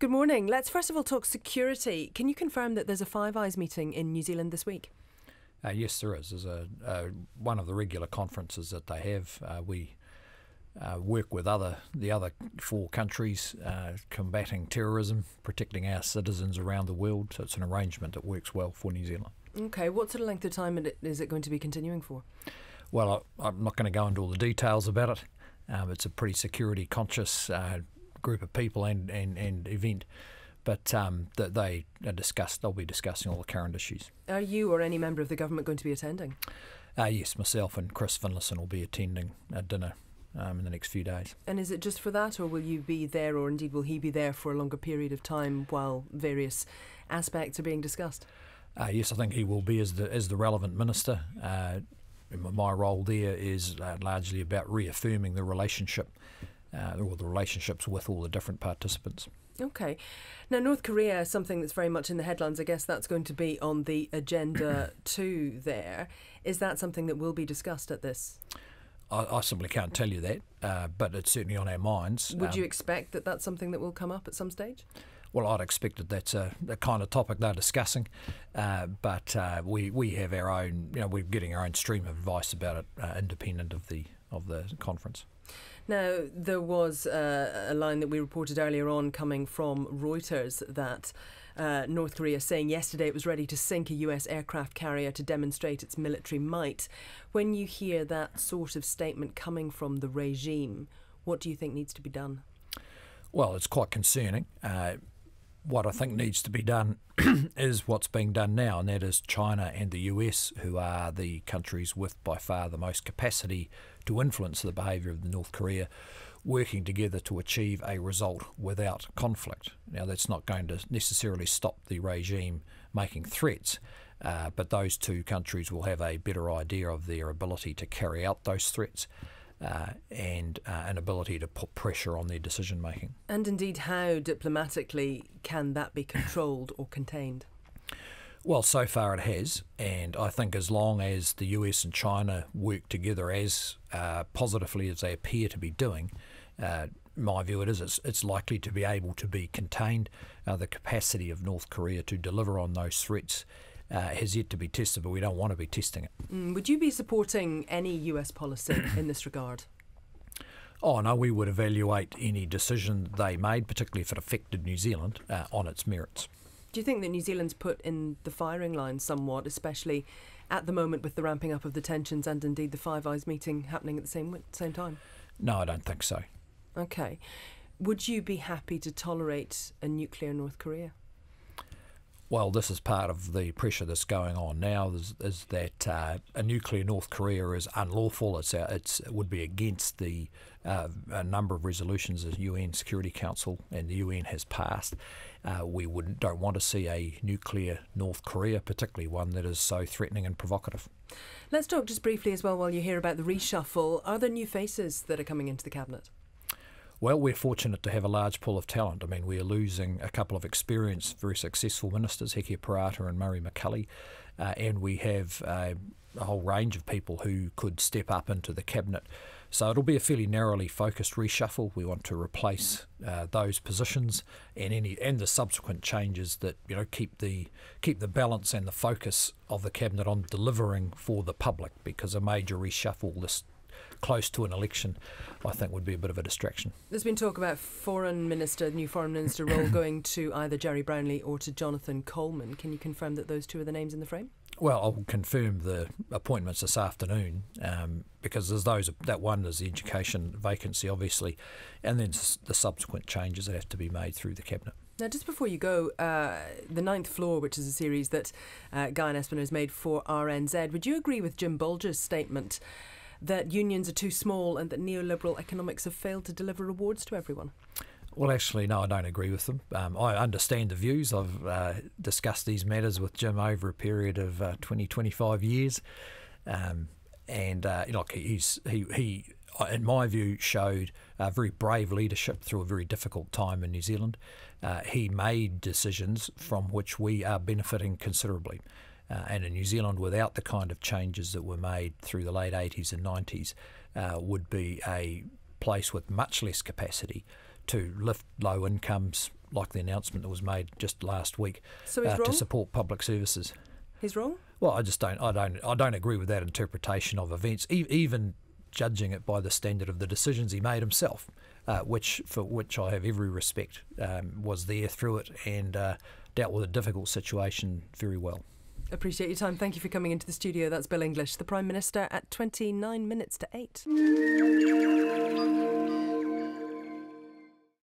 Good morning. Let's first of all talk security. Can you confirm that there's a Five Eyes meeting in New Zealand this week? Yes, there is. There's one of the regular conferences that they have. We work with the other four countries combating terrorism, protecting our citizens around the world. So it's an arrangement that works well for New Zealand. Okay. What sort of length of time is it going to be continuing for? Well, I'm not going to go into all the details about it. It's a pretty security conscious group of people and event. But that they'll be discussing all the current issues. Are you or any member of the government going to be attending? Yes, myself and Chris Finlayson will be attending a dinner in the next few days. And is it just for that, or will you be there, or indeed will he be there for a longer period of time while various aspects are being discussed? Yes, I think he will be as the relevant minister. My role there is largely about reaffirming the relationship, or the relationships with all the different participants. Okay. Now, North Korea is something that's very much in the headlines. I guess that's going to be on the agenda too there. Is that something that will be discussed at this? I simply can't tell you that, but it's certainly on our minds. Would you expect that that's something that will come up at some stage? Well, I'd expect that that's the kind of topic they're discussing, but we have our own, we're getting our own stream of advice about it, independent of the conference. Now, there was a line that we reported earlier on coming from Reuters that North Korea saying yesterday it was ready to sink a US aircraft carrier to demonstrate its military might. When you hear that sort of statement coming from the regime, what do you think needs to be done? Well, it's quite concerning. What I think needs to be done is what's being done now, and that is China and the US, who are the countries with by far the most capacity to influence the behaviour of North Korea, working together to achieve a result without conflict. Now, that's not going to necessarily stop the regime making threats, but those two countries will have a better idea of their ability to carry out those threats. And an ability to put pressure on their decision making. And indeed, how diplomatically can that be controlled or contained? Well, so far it has, and I think as long as the US and China work together as positively as they appear to be doing, my view it's likely to be able to be contained. The capacity of North Korea to deliver on those threats has yet to be tested, but we don't want to be testing it. Would you be supporting any US policy in this regard? Oh, no, we would evaluate any decision they made, particularly if it affected New Zealand, on its merits. Do you think that New Zealand's put in the firing line somewhat, especially at the moment with the ramping up of the tensions and indeed the Five Eyes meeting happening at the same time? No, I don't think so. Okay. Would you be happy to tolerate a nuclear North Korea? Well, this is part of the pressure that's going on now, is that a nuclear North Korea is unlawful. It would be against a number of resolutions the UN Security Council and the UN has passed. We don't want to see a nuclear North Korea, particularly one that is so threatening and provocative. Let's talk just briefly as well while you hear about the reshuffle. Are there new faces that are coming into the cabinet? Well, we're fortunate to have a large pool of talent. I mean, we're losing a couple of experienced, very successful ministers, Hekia Parata and Murray McCully, and we have a whole range of people who could step up into the cabinet. So it'll be a fairly narrowly focused reshuffle. We want to replace those positions and the subsequent changes that keep the balance and the focus of the cabinet on delivering for the public, because a major reshuffle this close to an election, I think, would be a bit of a distraction. There's been talk about new foreign minister role going to either Jerry Brownlee or to Jonathan Coleman. Can you confirm that those two are the names in the frame? Well, I'll confirm the appointments this afternoon, because there's that one is the education vacancy, obviously, and then the subsequent changes that have to be made through the cabinet. Now, just before you go, the Ninth Floor, which is a series that Guy Espiner has made for RNZ, would you agree with Jim Bolger's statement that unions are too small and that neoliberal economics have failed to deliver rewards to everyone? Well, actually, no, I don't agree with them. I understand the views. I've discussed these matters with Jim over a period of 20, 25 years. He, in my view, showed very brave leadership through a very difficult time in New Zealand. He made decisions from which we are benefiting considerably. And in New Zealand, without the kind of changes that were made through the late 80s and 90s, would be a place with much less capacity to lift low incomes, like the announcement that was made just last week So he's wrong? to support public services. He's wrong? Well, I don't agree with that interpretation of events, even judging it by the standard of the decisions he made himself, for which I have every respect, was there through it and dealt with a difficult situation very well. Appreciate your time. Thank you for coming into the studio. That's Bill English, the Prime Minister, at 29 minutes to 8.